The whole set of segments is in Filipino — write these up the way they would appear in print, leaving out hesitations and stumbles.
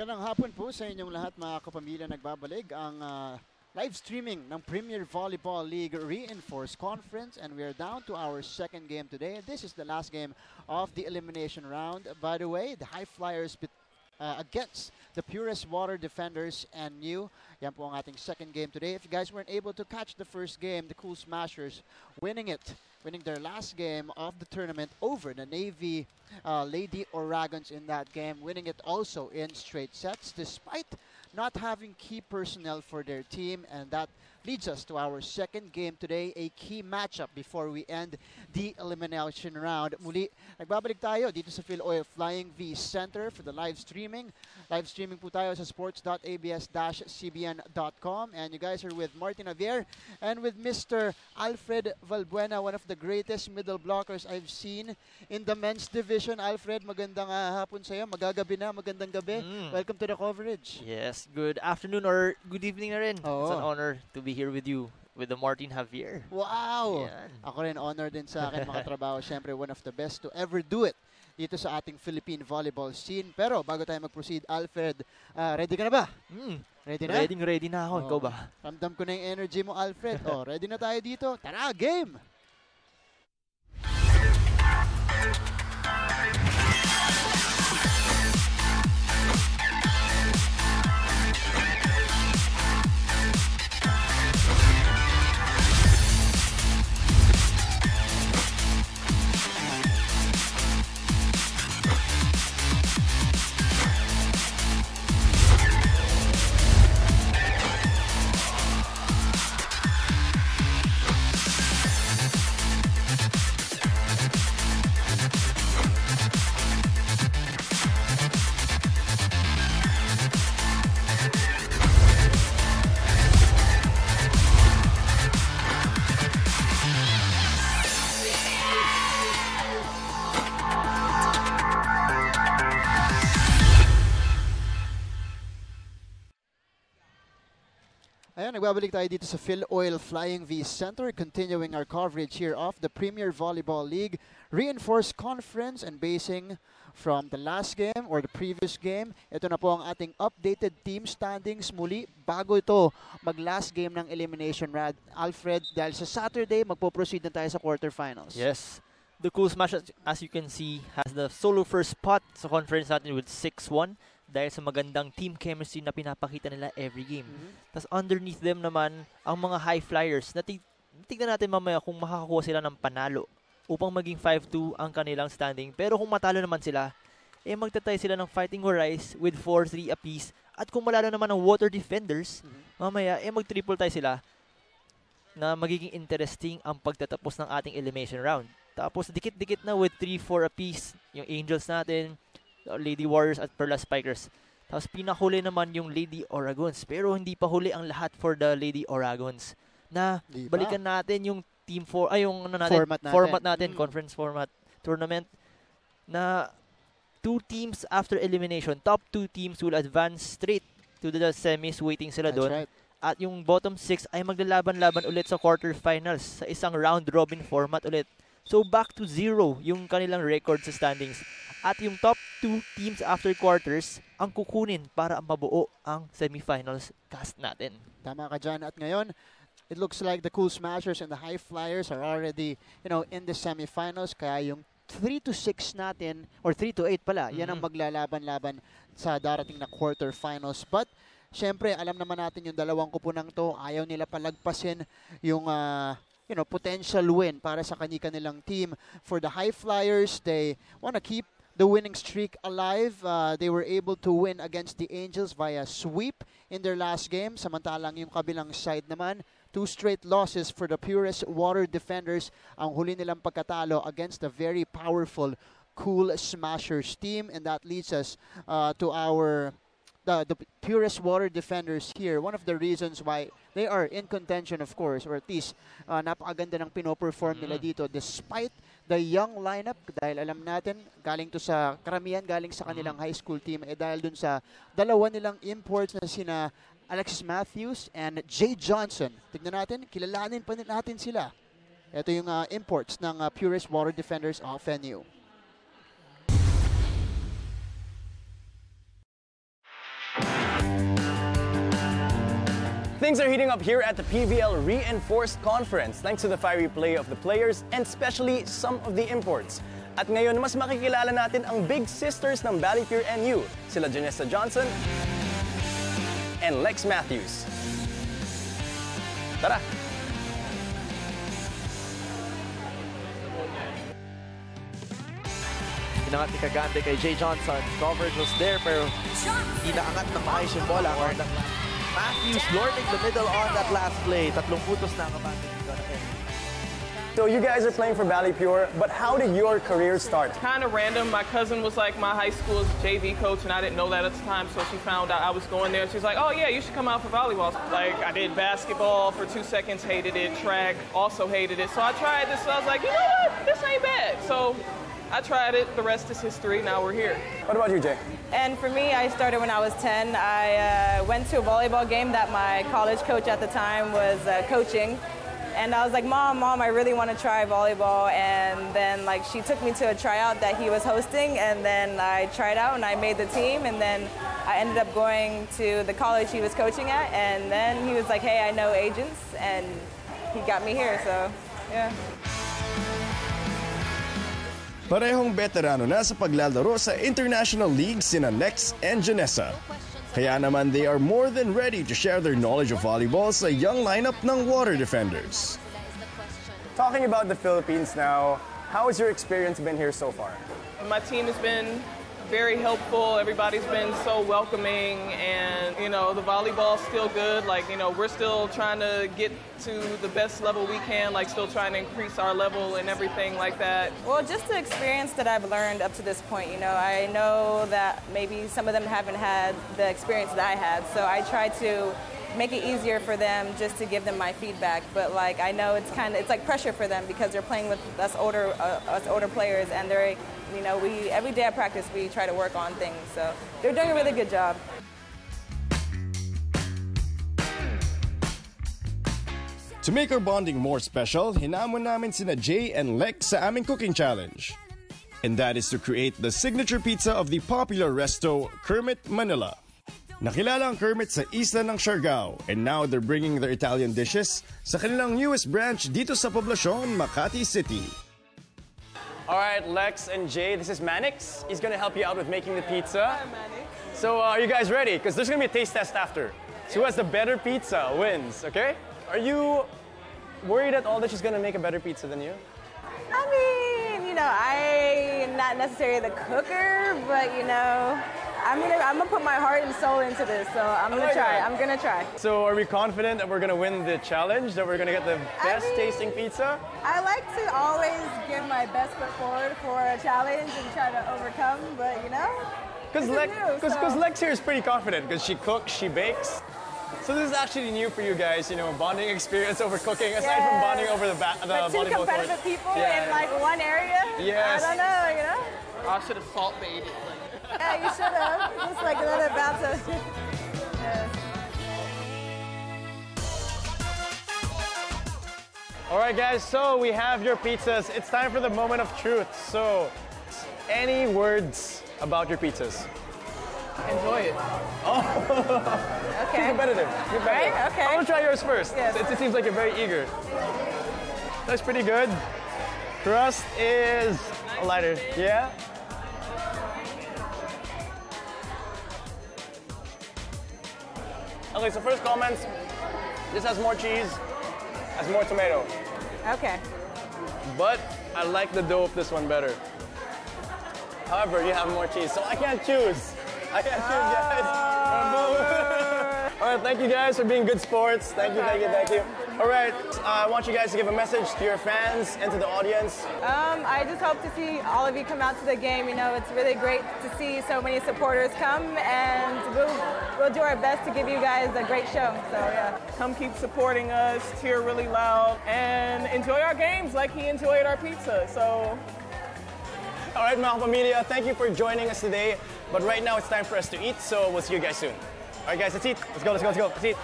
Magandang hapon po sa inyong lahat mga kapamilya. Nagbabalik ang live streaming ng Premier Volleyball League Reinforced Conference, and we are down to our second game today. This is the last game of the elimination round. By the way, the High Flyers against the Purest Water Defenders and New. Yan po ang ating second game today. If you guys weren't able to catch the first game, the Cool Smashers winning their last game of the tournament over the Navy Lady Oragons in that game, winning it also in straight sets despite not having key personnel for their team. And that leads us to our second game today, a key matchup before we end the elimination round. Muli, nagbabalik tayo dito sa Phil Oil Flying V Center for the live streaming. Live streaming po tayo sa sports.abs-cbn.com, and you guys are with Martin Javier and with Mr. Alfred Valbuena, one of the greatest middle blockers I've seen in the men's division. Alfred, magandang hapon sa iyo. Magagabi na, magandang gabi. Welcome to the coverage. Yes, good afternoon or good evening na rin. It's an honor to be here with you, with the Martin Javier. Wow! Yan. Ako rin, honor din sa akin makatrabaho. Siyempre, one of the best to ever do it dito sa ating Philippine volleyball scene. Pero bago tayo mag-proceed, Alfred, ready ka na ba? Ready na? Ready na ako. Ikaw ba? Ramdam ko na yung energy mo, Alfred. Ready na tayo dito? Tara, game! Ayan, nagbabalik tayo dito sa Phil Oil Flying V Center, continuing our coverage here of the Premier Volleyball League Reinforced Conference, and basing from the last game or the previous game, ito na po ang ating updated team standings muli bago ito mag-last game ng elimination round. Alfred, dahil sa Saturday, magpo-proceed na tayo sa quarterfinals. Yes. The Cool Smash, as you can see, has the solo first spot sa conference natin with 6-1. Dahil sa magandang team chemistry na pinapakita nila every game. Tapos underneath them naman, ang mga high flyers. Tignan natin mamaya kung makakakuha sila ng panalo upang maging 5-2 ang kanilang standing. Pero kung matalo naman sila, magtatay sila ng Fighting Horizon with 4-3 apiece. At kung malalo naman ang Water Defenders, mamaya mag-triple tie sila na magiging interesting ang pagtatapos ng ating elimination round. Tapos dikit-dikit na with 3-4 apiece yung Angels natin, Lady Warriors at Perla Spikers. Tapos pinahuli naman yung Lady Oragons. Pero hindi pa huli ang lahat for the Lady Oragons. Na balikan natin yung team format natin, conference format tournament. Na 2 teams after elimination, top 2 teams will advance straight to the semis, waiting sila doon. Right. At yung bottom 6 ay maglalaban-laban ulit sa quarterfinals sa isang round robin format ulit. So back to 0 yung kanilang record sa standings. At yung top 2 teams after quarters ang kukunin para mabuo ang semifinals cast natin. Tama ka dyan. At ngayon, it looks like the Cool Smashers and the High Flyers are already, in the semifinals. Kaya yung 3-6 natin, or 3-8 pala, yan ang maglalaban-laban sa darating na quarterfinals. But, syempre, alam naman natin yung dalawang kupunang to, ayaw nila palagpasin yung potential win para sa kanilang team. For the High Flyers, they want to keep the winning streak alive. They were able to win against the Angels via sweep in their last game. Samantalang yung kabilang side naman, 2 straight losses for the Purest Water Defenders. Ang huli nilang pagkatalo against the very powerful Cool Smashers team. And that leads us to the Purest Water Defenders here. One of the reasons why they are in contention, of course, or at least napakaganda ng pinoperform nila dito despite the young lineup. Dahil alam natin, galing to sa karamihan, galing sa kanilang high school team. Dahil dun sa dalawa nilang imports na sina Alexis Matthews and Jay Johnson. Tignan natin, kilalanin pa natin sila. Ito yung imports ng Purest Water Defenders of NU. Things are heating up here at the PVL Reinforced Conference thanks to the fiery play of the players and especially some of the imports. At ngayon, mas makikilala natin ang big sisters ng BaliPure NU, sila Janessa Johnson and Lex Matthews. Tara! Inangat ni Kagante kay Jay Johnson. Coverage was there pero hindi naangat ng maayos yung bola. Matthews lording the middle on that last play. Tatlong putos na kabante dito na end. So you guys are playing for BaliPure, but how did your career start? Kind of random. My cousin was like my high school's JV coach, and I didn't know that at the time, so she found out I was going there. She's like, oh yeah, you should come out for volleyball. Like, I did basketball for 2 seconds, hated it. Track, also hated it. So I tried this, so I was like, you know what, this ain't bad. So I tried it, the rest is history, now we're here. What about you, Jay? And for me, I started when I was 10. I went to a volleyball game that my college coach at the time was coaching. And I was like, Mom, I really want to try volleyball. And then like she took me to a tryout that he was hosting, and then I tried out and I made the team. And then I ended up going to the college he was coaching at. And then he was like, hey, I know agents, and he got me here, so yeah. Parehong veterano na sa paglalaro sa international leagues sina Lex and Janessa. Kaya naman they are more than ready to share their knowledge of volleyball sa young lineup ng Water Defenders. Talking about the Philippines now, how has your experience been here so far? My team has been very helpful. Everybody's been so welcoming, and you know, the volleyball's still good. Like, you know, we're still trying to get to the best level we can, like still trying to increase our level and everything like that. Well, just the experience that I've learned up to this point, you know, I know that maybe some of them haven't had the experience that I had, so I try to make it easier for them just to give them my feedback. But like, I know it's like pressure for them because they're playing with us older players, and they're, you know, every day at practice we try to work on things, so they're doing a really good job. To make our bonding more special, hinamon namin sina Jay and Lex sa aming cooking challenge. And that is to create the signature pizza of the popular resto, Kermit Manila. Nakilala ang Kermit sa isla ng Siargao, and now they're bringing their Italian dishes sa kanilang newest branch dito sa poblasyon, Makati City. Alright, Lex and Jay, this is Manix. He's gonna help you out with making the pizza. Hi, Manny. So are you guys ready? Because there's gonna be a taste test after. So who has the better pizza wins, okay? Are you worried at all that she's gonna make a better pizza than you? I mean, you know, I'm not necessarily the cooker, but you know, I'm gonna put my heart and soul into this, so I'm gonna try. I'm gonna try. So are we confident that we're gonna win the challenge, that we're gonna get the best tasting pizza? I like to always give my best foot forward for a challenge and try to overcome, but you know, Because Lex here is pretty confident because she cooks, she bakes. So this is actually new for you guys, you know, bonding experience over cooking, aside from bonding over the but two volleyball court. competitive people in like one area. Yes. I don't know, you know. I should have salt baited. Yeah, you should have. Just like another bounce of. Yeah. All right, guys, so we have your pizzas. It's time for the moment of truth. So, any words about your pizzas? Enjoy it. Okay. Competitive. Right? Okay. I'm gonna try yours first. Yes. It seems like you're very eager. That's pretty good. Crust is lighter. Yeah? Okay, so first comments. This has more cheese, has more tomato. Okay. But I like the dough of this one better. However, you have more cheese, so I can't choose. I can't choose, guys. All right, thank you guys for being good sports. Thank you. All right, I want you guys to give a message to your fans and to the audience. I just hope to see all of you come out to the game. You know, it's really great to see so many supporters come, and we'll do our best to give you guys a great show. So yeah. Come keep supporting us, cheer really loud, and enjoy our games like he enjoyed our pizza. So. All right, mga kapamilya, thank you for joining us today. But right now, it's time for us to eat, so we'll see you guys soon. All right, guys, let's eat. Let's go. Let's eat.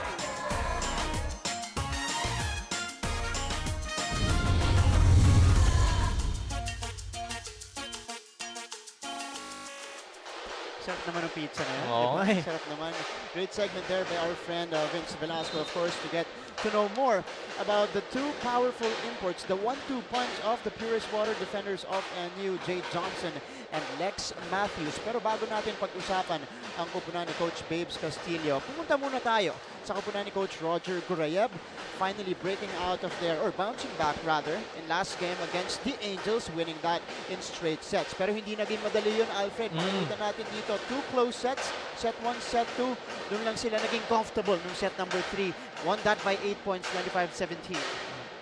Sarap naman ng pizza na yan. Oo, Diba? Sarap naman. Great segment there by our friend Vince Velasco, of course, to get to know more about the two powerful imports, the 1-2 punch of the purest water defenders of NU, Jay Johnson and Lex Matthews. Pero bago natin pag-usapan ang kupunan ni Coach Babes Castillo, pumunta muna tayo sa kupunan ni Coach Roger Gurayev, finally breaking out of there, or bouncing back rather, in last game against the Angels, winning that in straight sets. Pero hindi naging madali yun, Alfred. Makikita natin dito, 2 close sets, set 1, set 2. Doon lang sila naging comfortable nung set number 3. Won that by 8 points, 25-17.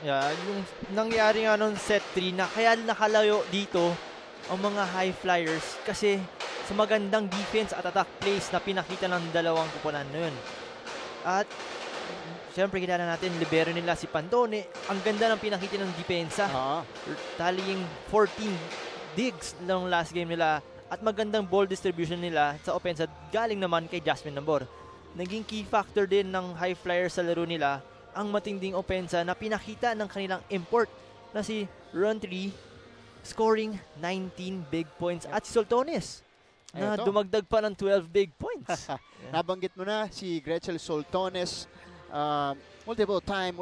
Yeah, yung nangyari nga nung set 3 na kaya nakalayo dito ang mga high flyers kasi sa magandang defense at attack plays na pinakita ng dalawang kupunan na yun. At siyempre kilala natin, libero nila si Pandone. Ang ganda ng pinakita ng depensa. Tallying 14 digs ng last game nila at magandang ball distribution nila sa offense at galing naman kay Jasmine Nambor. Naging key factor din ng high flyers sa laro nila ang matinding opensa na pinakita ng kanilang import na si Ron 3 scoring 19 big points at si Soltones na dumagdag pa ng 12 big points. Nabanggit mo na si Gretchen Soltones, multi-time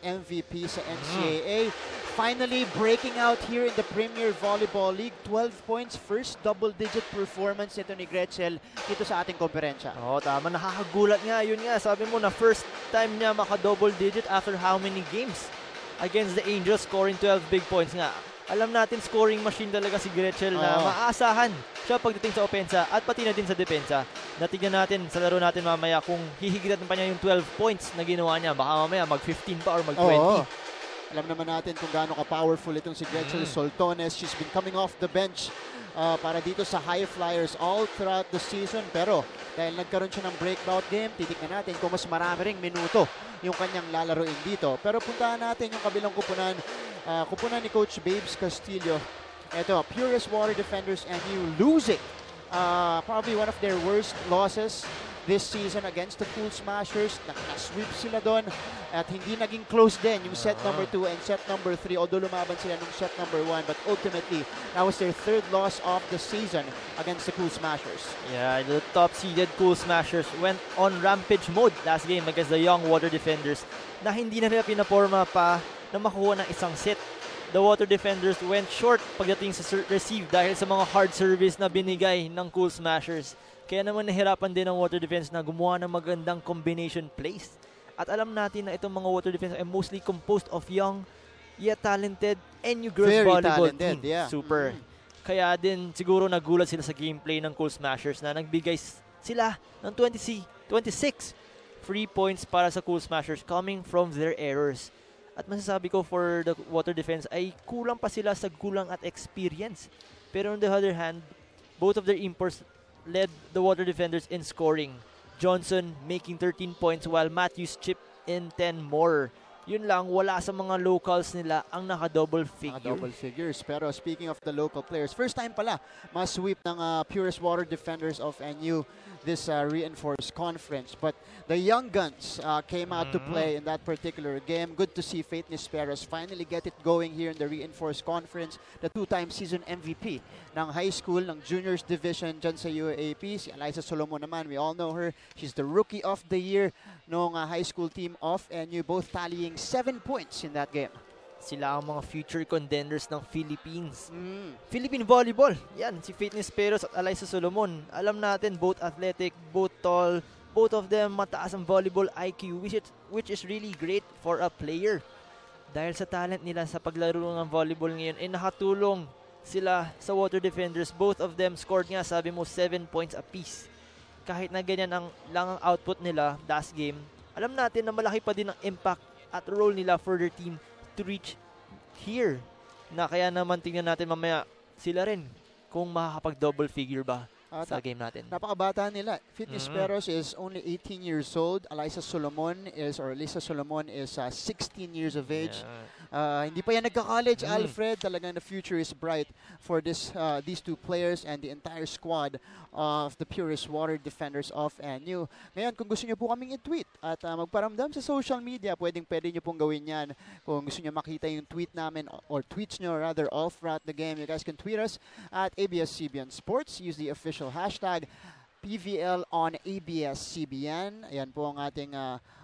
MVP sa NCAA. Finally breaking out here in the Premier Volleyball League. 12 points, first double-digit performance nito ni Gretchen dito sa ating komperensya. Oo, tama. Nakakagulat nga. Yun nga, sabi mo na first time niya maka-double digit after how many games against the Angels, scoring 12 big points nga. Alam natin, scoring machine talaga si Gretchen na maasahan siya pagdating sa opensa at pati na din sa depensa. Natignan natin sa laro natin mamaya kung hihigitan pa niya yung 12 points na ginawa niya. Baka mamaya mag-15 pa or mag-20. Alam naman natin kung gaano ka-powerful itong si Gretchen Soltones. She's been coming off the bench para dito sa high flyers all throughout the season. Pero dahil nagkaroon siya ng breakout game, titignan natin kung mas marami ring minuto yung kanyang lalaroin dito. Pero puntahan natin yung kabilang kupunan ni Coach Babes Castillo. Ito, Purest Water Defenders and you losing. Probably one of their worst losses this season against the Pool Smashers. Nakasweep sila doon at hindi naging close din yung set number 2 and set number 3, although lumaban sila nung set number 1, but ultimately that was their third loss of the season against the Pool Smashers. Yeah, the top-seeded Pool Smashers went on rampage mode last game against the Young Water Defenders na hindi na nila pinaporma pa na makuha ng isang set. The Water Defenders went short pagdating sa receive dahil sa mga hard service na binigay ng Cool Smashers. Kaya naman nahirapan din ang Water Defense na gumawa ng magandang combination plays. At alam natin na itong mga Water Defense ay mostly composed of young yet talented NU girls volleyball team. Yeah. Super. Kaya din siguro nagulat sila sa gameplay ng Cool Smashers na nagbigay sila ng 26 free points para sa Cool Smashers coming from their errors. At masasabi ko for the Water Defense ay kulang pa sila sa kulang at experience. Pero on the other hand, both of their imports led the Water Defenders in scoring. Johnson making 13 points while Matthews chipped in 10 more. Yun lang, wala sa mga locals nila ang naka-double figures. Pero speaking of the local players, first time pala ma-sweep ng Purest Water Defenders of NU this reinforced conference. But the young guns came out to play in that particular game. Good to see Faith Nisperos finally get it going here in the reinforced conference. The two-time season MVP ng high school, ng juniors division dyan sa UAAP. Si Eliza Solomon naman, we all know her. She's the rookie of the year ng high school team of NU, both tallying 7 points in that game. Sila ang mga future contenders ng Philippines. Philippine Volleyball. Yan, si Faith Nisperos at Eliza Solomon. Alam natin, both athletic, both tall, both of them mataas ang volleyball IQ, which is really great for a player. Dahil sa talent nila sa paglaro ng volleyball ngayon, nakatulong sila sa Water Defenders. Both of them scored nga, sabi mo, 7 points apiece. Kahit na ganyan lang ang output nila last game, alam natin na malaki pa din ang impact at role nila for their team to reach here. Na kaya naman tingnan natin mamaya sila rin kung makakapag-double figure ba sa game natin. Napakabata nila. Faith Nisperos is only 18 years old. Eliza Solomon is 16 years of age. Hindi pa yan nagka-college, Alfred. Talagang the future is bright for these two players and the entire squad of the Purest Water Defenders of NU. Ngayon, kung gusto nyo po kaming i-tweet at magparamdam sa social media, pwede nyo pong gawin yan. Kung gusto nyo makita yung tweet namin or tweets nyo rather all throughout the game, you guys can tweet us at ABS-CBN Sports. Use the official hashtag PVL on ABS-CBN. Ayan po ang ating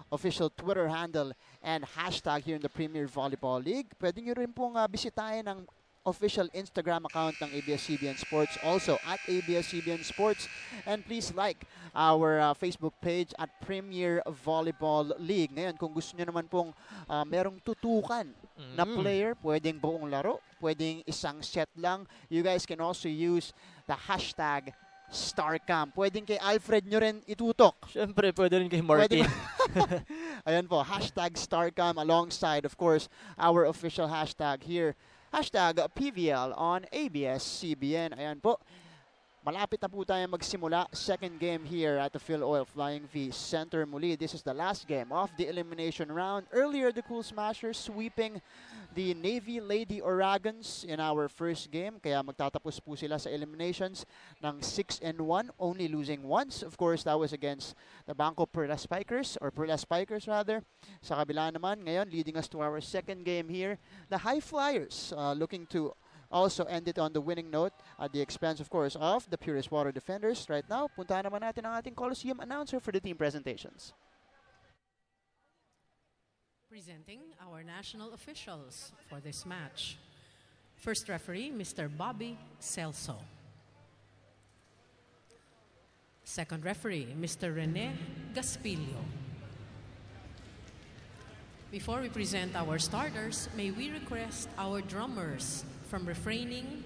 official Twitter handle and hashtag here in the Premier Volleyball League. Pwede nyo rin pong bisitahin ang official Instagram account ng ABS-CBN Sports, also at ABS-CBN Sports. And please like our Facebook page at Premier Volleyball League. Ngayon, kung gusto nyo naman pong merong tutukan na player, pwedeng buong laro, pwedeng isang set lang. You guys can also use the hashtag StarCamp. Pwedeng kay Alfred nyo rin itutok. Siyempre, pwede rin kay Martin. Ayan po, hashtag StarCamp alongside, of course, our official hashtag here. Hashtag PVL on ABS-CBN. Ayan po. Malapit na po tayo magsimula. Second game here at the Phil Oil Flying V Center muli. This is the last game of the elimination round. Earlier, the Cool Smashers sweeping the Navy Lady Oragons in our first game. Kaya magtatapos po sila sa eliminations ng 6-1, only losing once. Of course, that was against the Bangko Perla Spikers, or Perla Spikers rather. Sa kabila naman, ngayon, leading us to our second game here, the High Flyers looking to also end it on the winning note at the expense, of course, of the Purest Water Defenders. Right now, puntahan naman natin ang ating Coliseum announcer for the team presentations. Presenting our national officials for this match. First referee, Mr. Bobby Celso. Second referee, Mr. Rene Gaspilio. Before we present our starters, may we request our drummers from refraining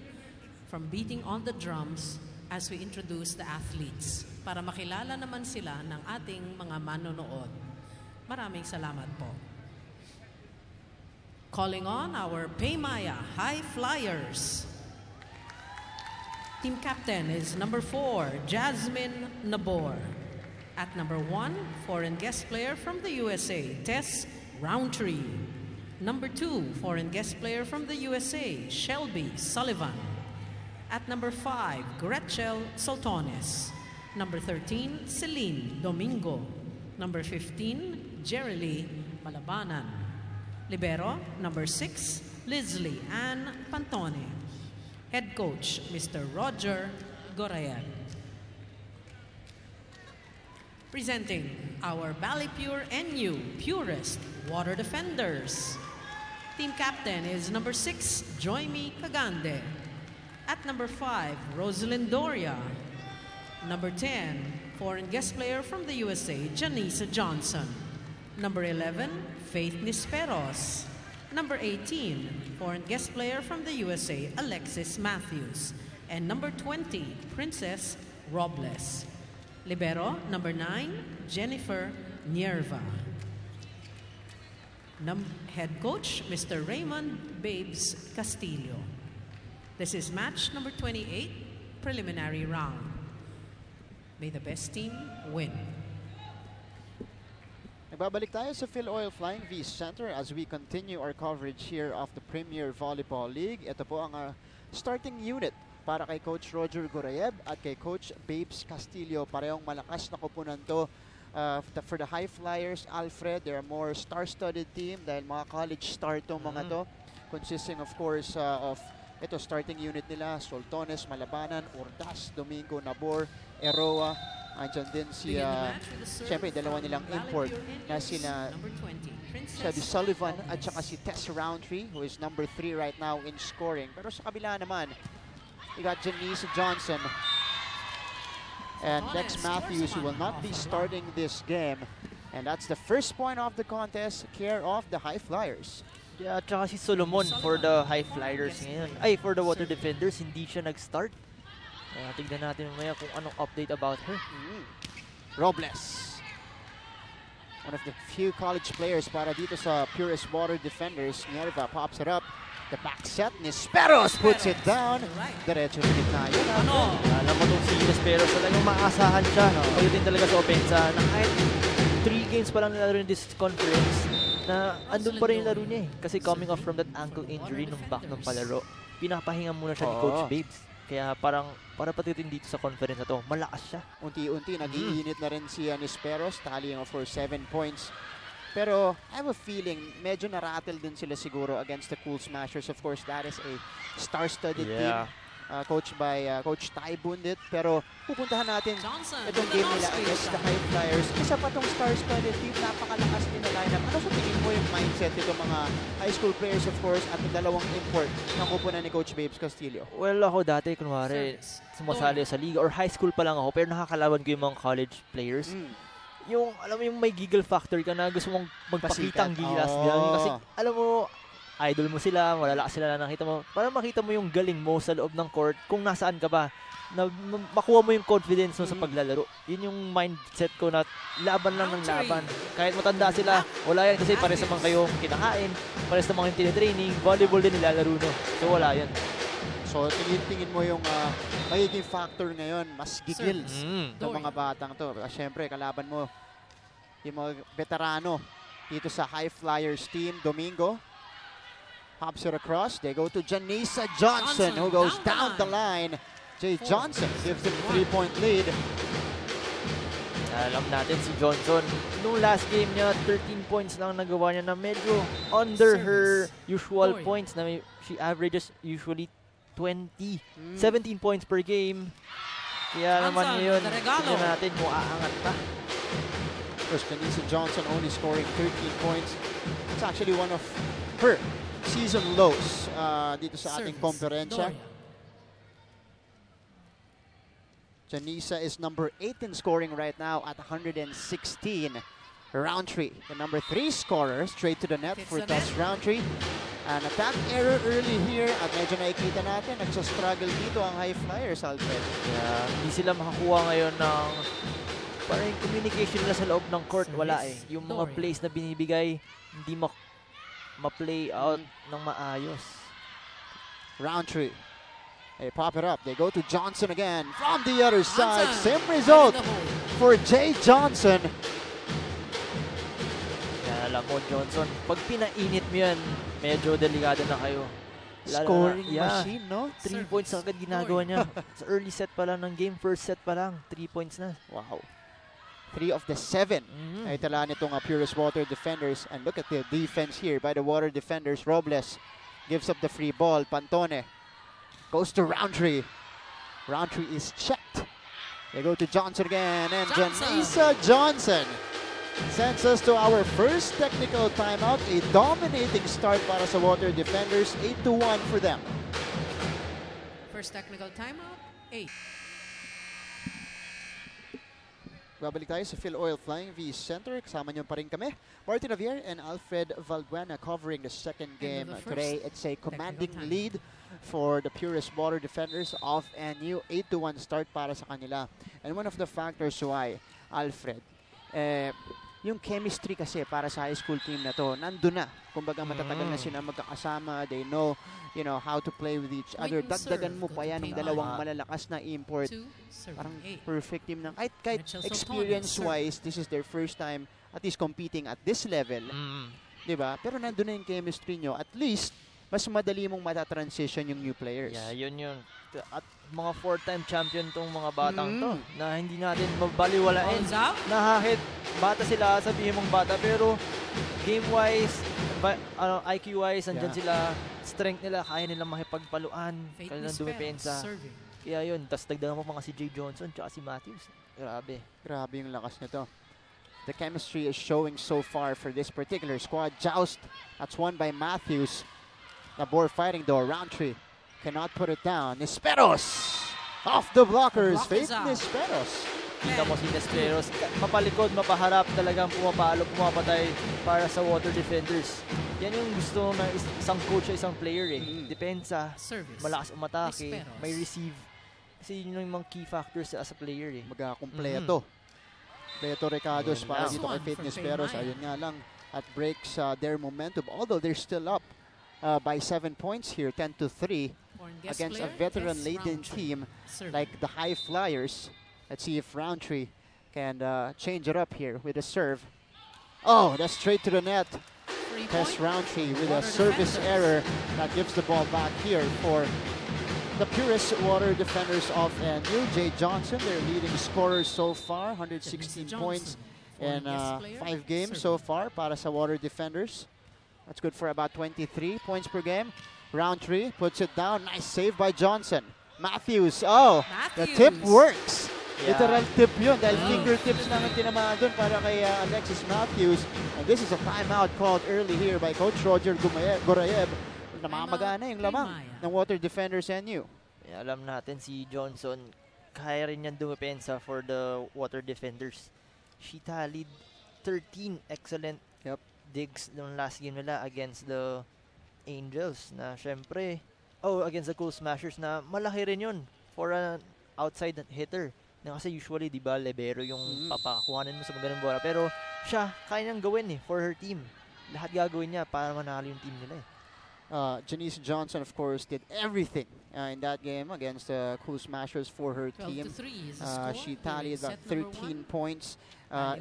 from beating on the drums as we introduce the athletes para makilala naman sila ng ating mga manonood. Maraming salamat po. Calling on our PayMaya High Flyers. Team captain is number 4, Jasmine Nabor. At number 1, foreign guest player from the USA, Tess Roundtree. Number 2, foreign guest player from the USA, Shelby Sullivan. At number 5, Gretchel Soltones. Number 13, Celine Domingo. Number 15, Jerilee Malabanan. Libero, number 6, Leslie Ann Pantone. Head coach, Mr. Roger Gorayan. Presenting our BaliPure NU Purest Water Defenders. Team captain is number 6, Joymi Cagande. At number 5, Rosalind Doria. Number 10, foreign guest player from the USA, Janisa Johnson. Number 11, Faith Nisperos. Number 18, foreign guest player from the USA, Alexis Matthews. And number 20, Princess Robles. Libero, number 9, Jennifer Nierva. Head coach, Mr. Raymond Babes Castillo. This is match number 28, preliminary round. May the best team win. Nagbabalik tayo sa Phil Oil Flying V Center as we continue our coverage here of the Premier Volleyball League. Ito po ang starting unit para kay Coach Roger Gorayeb at kay Coach Babes Castillo. Parehong malakas na koponan to for the High Flyers. Alfred, they're a more star-studded team dahil mga college star tong mga to. Consisting of course of ito starting unit nila, Soltones, Malabanan, Ordas, Domingo, Nabor, Eroa. Andyan din si, syempre, dalawa nilang import na sina Shelby Sullivan at saka si Tess Roundtree, who is number 3 right now in scoring. Pero sa kabila naman, we got Janisa Johnson and Lex Matthews, who will not be starting this game. And that's the first point of the contest, care of the High Flyers. Yeah, at saka si Solomon for the High Flyers ngayon. Ay, for the Water Defenders, hindi siya nag-start. Tignan natin mamaya kung anong update about her. Robles. One of the few college players para dito sa Purest Water Defenders. Nierva pops it up. The back set, Nisperos puts it down. Diretso rin na yun. Alam mo itong si Nisperos, talagang maasahan siya. Pagdating talaga sa opensa. Na kahit 3 games pa lang nilaro in this conference, na andun pa rin yung laro niya eh. Kasi coming off from that ankle injury nung back ng palaro, pinapahinga muna siya ni Coach Babes. Kaya parang para patitin dito sa conference na to, malakas siya. Unti-unti, nag-iinit na rin si Nisperos, tallying for 7 points. Pero I have a feeling, medyo na-rattle din sila siguro against the Cool Smashers. Of course, that is a star-studded team. coached by Coach Ty Bundit. Pero pupuntahan natin Johnson, itong with the game nila nose against sweep. the High Flyers. Isa pa tong star-studded team, napakalakas din na lineup. Ano sa tingin mo yung mindset nito mga high school players, of course, at dalawang import ng kupunan ni Coach Babes Castillo? Well, ako dati, kunwari, sumasali sa liga or high school pa lang ako, pero nakakalaban ko yung mga college players. Yung, alam mo, yung may giggle factor ka na gusto mong magpakitang gilas. Kasi, alam mo, idol mo sila, malalakas sila na nakita mo. Para makita mo yung galing mo sa loob ng court, kung nasaan ka ba, na makuha mo yung confidence mo sa paglalaro. Yun yung mindset ko na laban lang ng laban. Kahit matanda sila, wala yan kasi pares naman kayo kinakain, pares naman yung tinitraining, volleyball din nilalaro no. So wala yan. So tingin mo yung magiging factor ngayon, mas gigil ng mga batang to. Siyempre, kalaban mo yung mga veterano dito sa High Flyers team. Domingo hops it across. They go to Janisa Johnson, who goes down the line. Jay Johnson gives him a 3-point lead. Alam natin si Johnson, nung last game niya, 13 points lang nagawa niya na medyo under her usual points. Na she averages usually 17 points per game. Kaya naman ngayon, tingnan natin kung aangat pa. First, Janisa Johnson only scoring 13 points. It's actually one of her season lows dito sa ating konferensya. Janisa is number 8 in scoring right now at 116. Roundtree, the number 3 scorer, straight to the net for Tess Roundtree. An attack error early here at medyo nakikita natin, nagsastruggle dito ang High Flyers, Alfred. Yeah, hindi sila makakuha ngayon ng parang yung communication nila sa loob ng court, wala eh. Yung mga plays na binibigay, hindi ma-play out ng maayos. Roundtree. They pop it up. They go to Johnson again from the other side. Same result for Jay Johnson. Alam mo, Johnson, pag pinainit mo yan, medyo delikado na kayo. Scoring machine, no? 3 points agad ginagawa niya. Sa early set pa lang ng game, first set pa lang, 3 points na. Wow. 3 of the 7 ay tala nitong Purist Water defenders. And look at the defense here by the Water defenders. Robles gives up the free ball. Pantone goes to Roundtree. Roundtree is checked. They go to Johnson again. And Janisa Johnson sends us to our first technical timeout. A dominating start para sa Water defenders. 8-1 for them. First technical timeout, 8. Babalik tayo sa Phil Oil Flying V Center. Kasama niyo pa rin kami, Martin Javier and Alfred Valbuena, covering the second game. Today, it's a commanding lead for the Purist Water defenders of NU. 8-1 start para sa kanila. And one of the factors why, Alfred, yung chemistry kasi para sa high school team na to, nandun na. Kumbaga matatagal na sila magkakasama. They know, how to play with each other. Dagdagan mo pa yan ng dalawang malalakas na import. Parang perfect team ng kahit experience-wise, this is their first time at least competing at this level. Diba? Pero nandun na yung chemistry nyo. At least, mas madali mong matatransition yung new players. Yeah, yun. At mga 4-time champion tong mga batang to na hindi natin mabaliwalain. Nahahit bata sila, sabihin mong bata, pero game-wise, IQ-wise, andyan sila, strength nila, kaya nilang makipagpaluan, kaya nilang dumipensa. Kaya yun, tas dagdagan mo pa nga si Jay Johnson tsaka si Matthews. Grabe. Grabe yung lakas nito. The chemistry is showing so far for this particular squad. Joust, that's won by Matthews. The board fighting though, Roundtree cannot put it down. Nesperos off the blockers. Faith Nesperos. Kita mo si Nesperos, mapalikod, mapaharap, talagang pumapalo, pumapatay para sa Water defenders. Yan yung gusto ng isang coach o isang player eh. Depensa, malakas umatake, may receive. Kasi yun yung mga key factors as a player eh. Magkakumpleto. Beto Ricardos para dito kay Faith Nesperos. Ayun nga lang, at breaks their momentum. Although they're still up by 7 points here, 10-3 against a veteran-laden team like the High Flyers. Let's see if Roundtree can change it up here with a serve. Oh, that's straight to the net. Tess Roundtree with a service error that gives the ball back here for the Purist Water defenders of NU. Jay Johnson, their leading scorer so far, 116 points in 5 games so far para sa Water defenders. That's good for about 23 points per game. Roundtree puts it down. Nice save by Johnson. Matthews. Oh, the tip works. Yeah. Literal tip yun dahil fingertips lang ang tinamaan doon para kay Alexis Matthews. And this is a timeout called early here by Coach Roger Gorayev. Namamagana yung lamang ng Water Defenders NU. Yeah, alam natin si Johnson, kaya rin yan dumepensa for the Water Defenders. She tallied 13 excellent digs nung last game nila against the Angels na syempre, against the Cool Smashers na malaki rin yun for an outside hitter. Na kasi usually, di ba, libero yung papakuhanin mo sa magandang bola. Pero siya, kaya niyang gawin for her team. Lahat gagawin niya para manalo yung team nila Janice Johnson, of course, did everything in that game against the Cool Smashers for her team. She tallied about 13 points.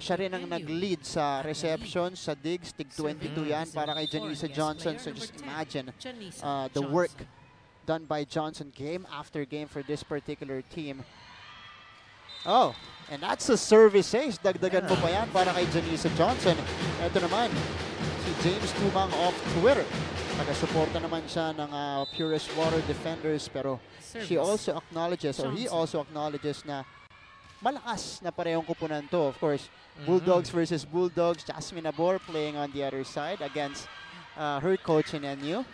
Siya rin ang nag-lead sa reception, sa digs. Tig 22 yan para kay Janice Johnson. So just imagine the work done by Johnson game after game for this particular team. Oh, and that's a service ace. Dagdagan mo pa yan para kay Janice Johnson. Ito naman, si James Tumang off Twitter. Nagasuporta naman siya ng Purest Water Defenders, pero she also acknowledges, or he also acknowledges na malakas na parehong kupunan to. Of course, Bulldogs versus Bulldogs. Jasmine Nabor playing on the other side against her coach in NU.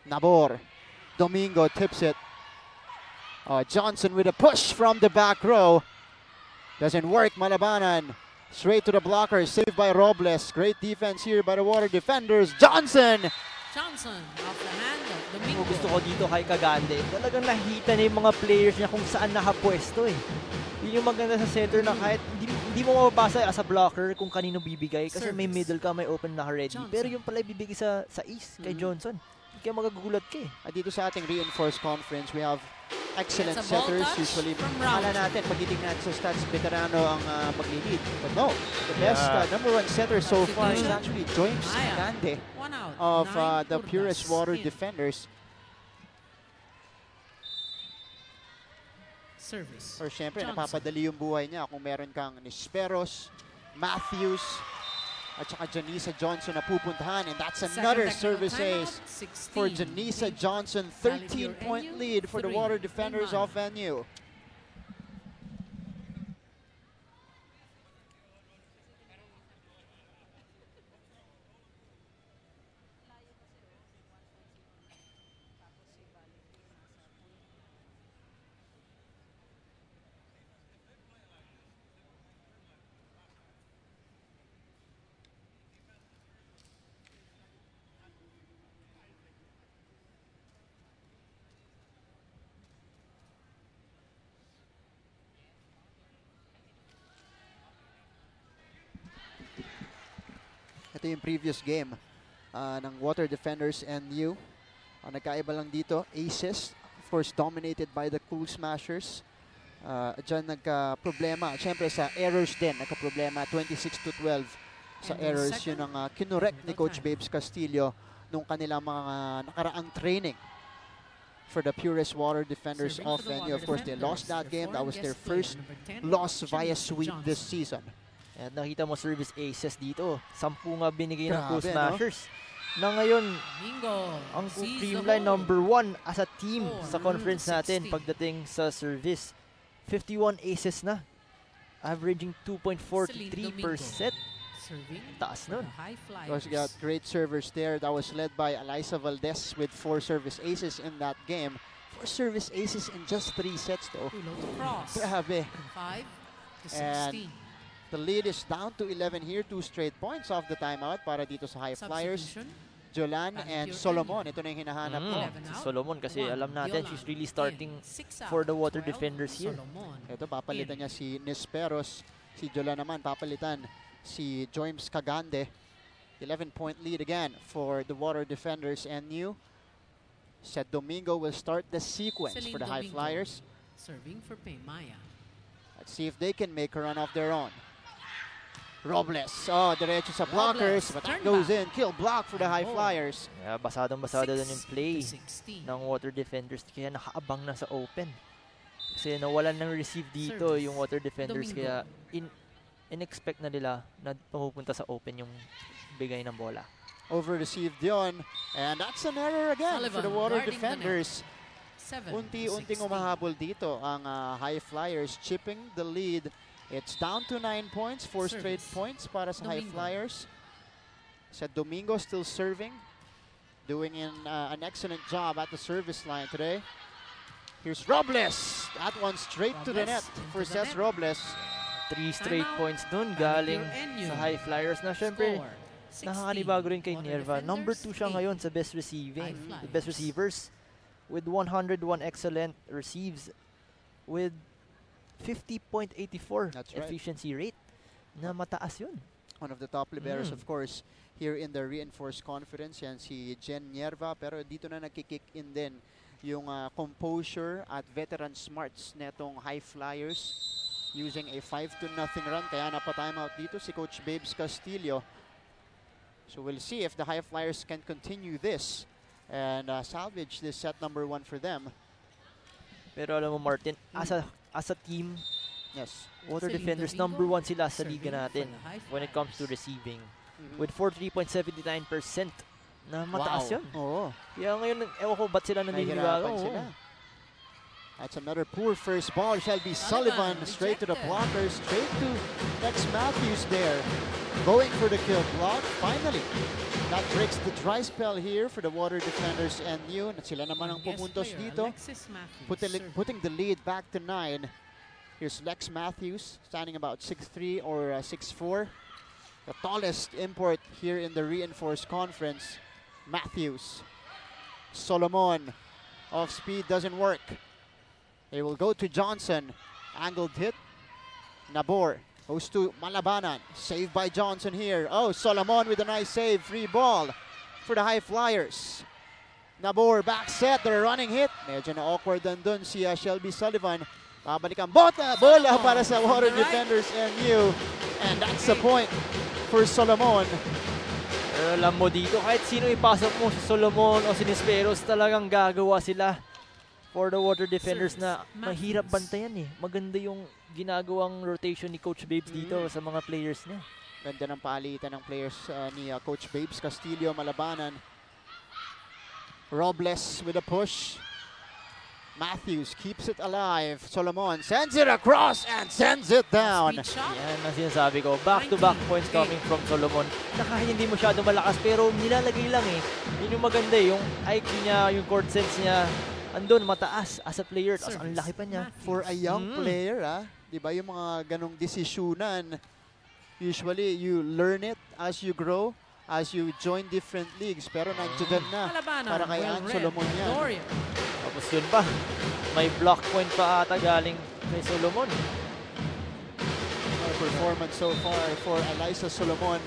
Nabor. Domingo tips it. Johnson with a push from the back row. Doesn't work, Malabanan. Straight to the blocker, saved by Robles. Great defense here by the Water Defenders. Johnson off the hand of Domingo. Gusto ko dito kay Kagande. Talagang nakita na yung mga players niya kung saan nakapwesto Yun yung maganda sa center na kahit hindi mo mababasa as a blocker kung kanino bibigay kasi may middle ka, may open na ready. Pero yung pala bibigay sa ace kay Johnson. Kaya magagulat ka Dito sa ating reinforced conference, we have excellent setters. Usually, akala natin, pag titignan natin sa stats, veterano ang maglilid. But no, the best number one setter so far is actually James Grande of the Purest Water Defenders. Service. Or syempre, napapadali yung buhay niya kung meron kang Nisperos, Matthews, at saka Janisa Johnson na pupuntahan. And that's another service ace for Janisa Johnson. 13-point lead for the Water Defenders of NU. Ito yung previous game ng Water Defenders NU. Nagkaiba lang dito, aces, of course dominated by the Cool Smashers. Diyan nagka-problema, siyempre sa errors din, nagka-problema, 26-12 sa errors. Yun ang kinurek ni Coach Babes Castillo nung kanilang mga nakaraang training for the Purest Water Defenders of NU. Of course, they lost that game. That was their first loss via sweep this season. At nakita mo service aces dito. 10 nga binigay ng Cool Smashers. Na ngayon, ang Creamline number 1 as a team sa conference natin pagdating sa service. 51 aces na. Averaging 2.43%. Taas nun. Because you got great servers there. That was led by Eliza Valdez with 4 service aces in that game. 4 service aces in just 3 sets though. Grabe. 5 to 16. And the lead is down to 11 here. 2 straight points off the timeout para dito sa High Flyers. Jolan and Solomon. Ito na yung hinahanap mo. Si Solomon kasi alam natin she's really starting for the Water Defenders here. Ito papalitan niya si Nisperos. Si Jolan naman papalitan si James Kagande. 11-point lead again for the Water Defenders NU. Said Domingo will start the sequence for the High Flyers. Serving for PayMaya. Let's see if they can make a run of their own. Robles. Oh, diretso sa blockers. But that goes in. Kill block for the High Flyers. Yeah, basadong-basada din yung play ng Water Defenders. Kaya nakaabang na sa open. Kasi nawalan ng receive dito yung Water Defenders. Kaya in-expect na nila na pupunta sa open yung bigay ng bola. Over-received yon. And that's an error again for the Water defenders. Unti-unting umahabol dito ang High Flyers, chipping the lead. It's down to 9 points, 4 straight points para sa High Flyers. Sa Domingo still serving, doing an excellent job at the service line today. Here's Robles. That one straight to the net for Cez Robles. 3 straight points dun galing sa High Flyers na syempre nakakanibago rin kay Nerva. Number 2 siya ngayon sa best receivers with 101 excellent receives with 50.84 efficiency rate. Na mataas yun. One of the top liberos, of course, here in the reinforced conference, yan si Jen Nerva. Pero dito na nagkikick in din yung composure at veteran smarts netong High Flyers using a 5-0 run. Kaya napa-timeout dito si Coach Babes Castillo. So we'll see if the High Flyers can continue this and salvage this set number 1 for them. Pero alam mo Martin, as a team, yes, Water defenders number 1 sila sa liga natin when it comes to receiving. With 43.79% na mataas yun. Oo. Kaya ngayon, ewan ko ba't sila naninibago. That's another poor first ball. Shelby Sullivan straight to the blocker, straight to Lex Matthews there. Going for the kill block. Finally, that breaks the dry spell here for the Water defenders and New. Sila naman ang pumuntos dito. Putting the lead back to 9. Here's Lex Matthews, standing about 6'3" or 6'4". The tallest import here in the reinforced conference. Matthews. Solomon. Off speed doesn't work. They will go to Johnson. Angled hit. Nabor goes to Malabanan. Saved by Johnson here. Oh, Solomon with a nice save. Free ball for the High Flyers. Nabor back set. They're running hit. Medyo na awkward dun si Shelby Sullivan. Babalikan bola para sa Water defenders and New. And that's the point for Solomon. Pero alam mo dito, kahit sino ipasok mo si Solomon o si Nisperos, talagang gagawa sila for the Water defenders na mahirap bantayan eh. Maganda yung ginagawang rotation ni Coach Babes dito sa mga players niya. Ganda ng palitan ng players ni Coach Babes Castillo, Malabanan. Robles with a push. Matthews keeps it alive. Solomon sends it across and sends it down. Yan ang sinasabi ko. Back-to-back points coming from Solomon. Na kahit hindi masyado malakas pero nilalagay lang eh. Yun yung maganda eh. Yung IQ niya, yung court sense niya, andun mataas as a player. Tapos ang laki pa niya. For a young player, diba yung mga ganong desisyonan, usually you learn it as you grow, as you join different leagues. Pero nandiyan na para kay Solomon yan. Tapos yun pa, may block point pa ata galing kay Solomon. Performance so far for Eliza Solomon.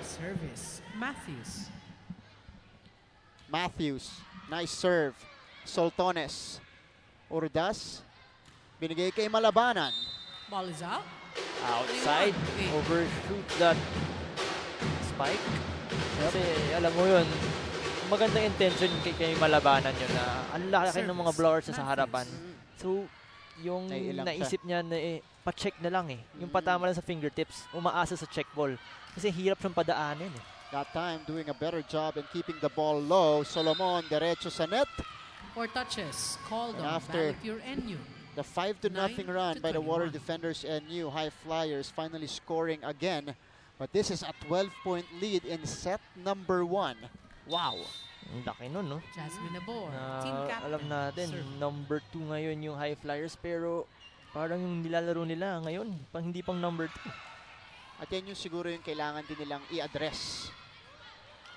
Service, Matthews. Matthews, nice serve. Soltones. Urdas, binigay kay Malabanan. Ball is out. Outside, overshoot that spike. Kasi alam mo yun, magandang intention kay Malabanan yun na ang laki ng mga blowers sa harapan. So, yung naisip niya na pa-check na lang eh. Yung patama lang sa fingertips, umaasa sa check ball. Kasi hirap siyang padaanin eh. That time, doing a better job in keeping the ball low. Solomon, derecho sa net. 4 touches, called on BaliPure NU. The 5-0 run by the Water defenders and New High Flyers finally scoring again. But this is a 12-point lead in set number 1. Wow. Ang laki nun, no? Jasmine Nabor, team captain. Alam natin, number 2 ngayon yung High Flyers, pero parang yung nilalaro nila ngayon, hindi pang number 2. At yan yung siguro yung kailangan din nilang i-address.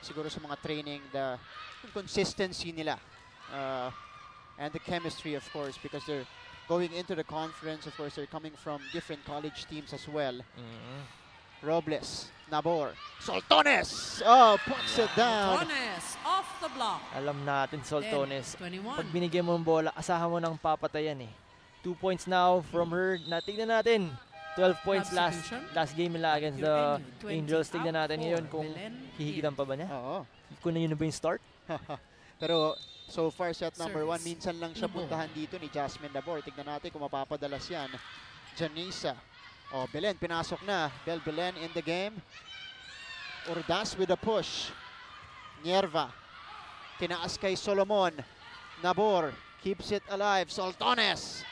Siguro sa mga training, the consistency nila. And the chemistry, of course, because they're going into the conference. Of course, they're coming from different college teams as well. Robles, Nabor, Soltones! Oh, puts it down. Soltones, off the block. Alam natin, Soltones, 21. pag binigyan mo ng bola, asahan mo ng papatayan eh. 2 points now from her. Tignan natin, 12 points last game nila against the Angels. Tignan natin ngayon kung hihigitan pa ba niya. Oo. Kung na yun na ba yung start. Pero so far, set number 1, minsan lang siya puntahan dito ni Jasmine Nabor. Tignan natin kung mapapadalas yan. Janisa. Oh, Belen, pinasok na. Belen in the game. Ordas with a push. Nierva. Tinaas kay Solomon. Nabor keeps it alive. Soltones.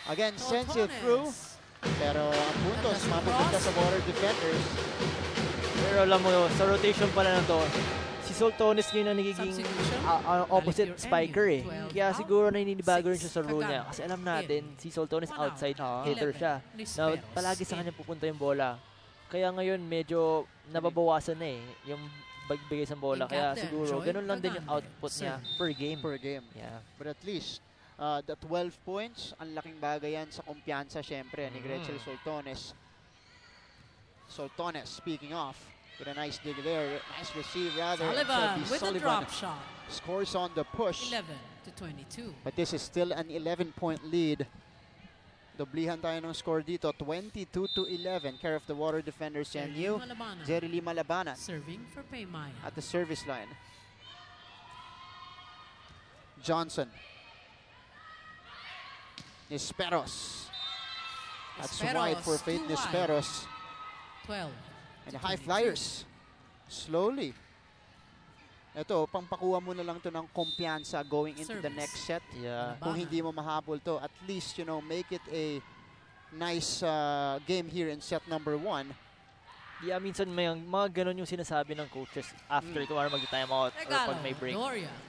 Again, sends it through. Pero ang puntos mapupunta sa water defenders. Pero alam mo, sa rotation pala na to, si Soltones ngayon ang nagiging opposite spiker eh. Kaya siguro naninibago rin siya sa role niya. Kasi alam natin, si Soltones outside hitter siya. Na palagi sa kanya pupunta yung bola. Kaya ngayon medyo nababawasan na eh, yung pagbigay sa bola. Kaya siguro ganun lang din yung output niya per game. Yeah. But at least, the 12 points, ang laking bagay yan sa kumpiyansa syempre ni Gretchen Soltones. Soltones, speaking of, with a nice dig there, nice receive rather. Sullivan with a drop shot. Scores on the push. 11-22. But this is still an 11-point lead. Doblihan tayo ng score dito, 22-11. Care of the water defenders, Yanyu. Jerry Lee Malabanan. Serving for PayMaya. At the service line. Johnson. Nisperos. That's wide for Faith Nisperos. 12. And the high flyers. Slowly. Ito, pampakuha mo na lang to ng kumpiyansa going into the next set. Yeah. Kung hindi mo mahabol to, at least, you know, make it a nice game here in set number 1. Yeah, minsan may mga ganun yung sinasabi ng coaches after kung ano mag-time out or pag may break.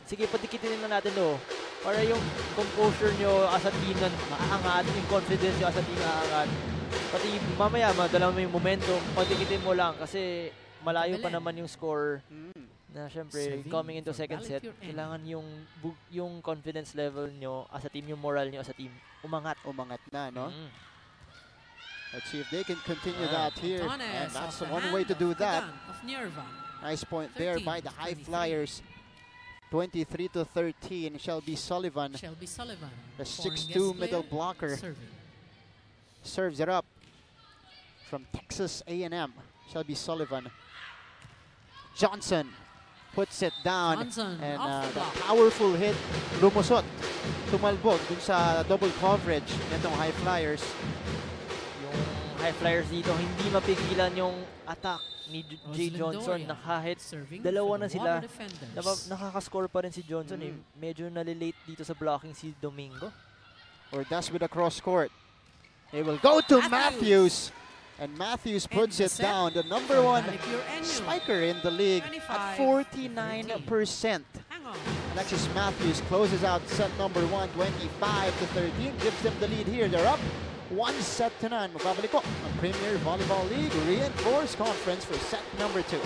Sige, patikitin na natin to. Para yung composure nyo as a team na maaangat, yung confidence nyo as a team na aangat. Pati mamaya, madala mo yung momentum, patikitin mo lang kasi malayo pa naman yung score. Na syempre, coming into second set, kailangan yung confidence level nyo as a team, yung moral nyo as a team, umangat. Umangat na, no? Let's see if they can continue that here. And that's one way to do that. Nice point there by the high flyers. 23-13, Shelby Sullivan. The 6'2 middle blocker. Serves it up from Texas A&M. Shelby Sullivan. Johnson puts it down, and the powerful hit lumusot, tumalbog dun sa double coverage nitong high flyers. Yung high flyers dito hindi mapigilan yung attack ni Jay Johnson na kahit dalawa na sila, nakakascore pa rin si Johnson eh. Medyo nalilate dito sa blocking si Domingo. Ordas with a cross court. They will go to Matthews. And Matthews puts it down, the number 1 spiker in the league at 49%. Alexis Matthews closes out set number 1, 25-13, gives them the lead here. They're up 1-0. Magbabalik po ang Premier Volleyball League Reinforced Conference for set number 2.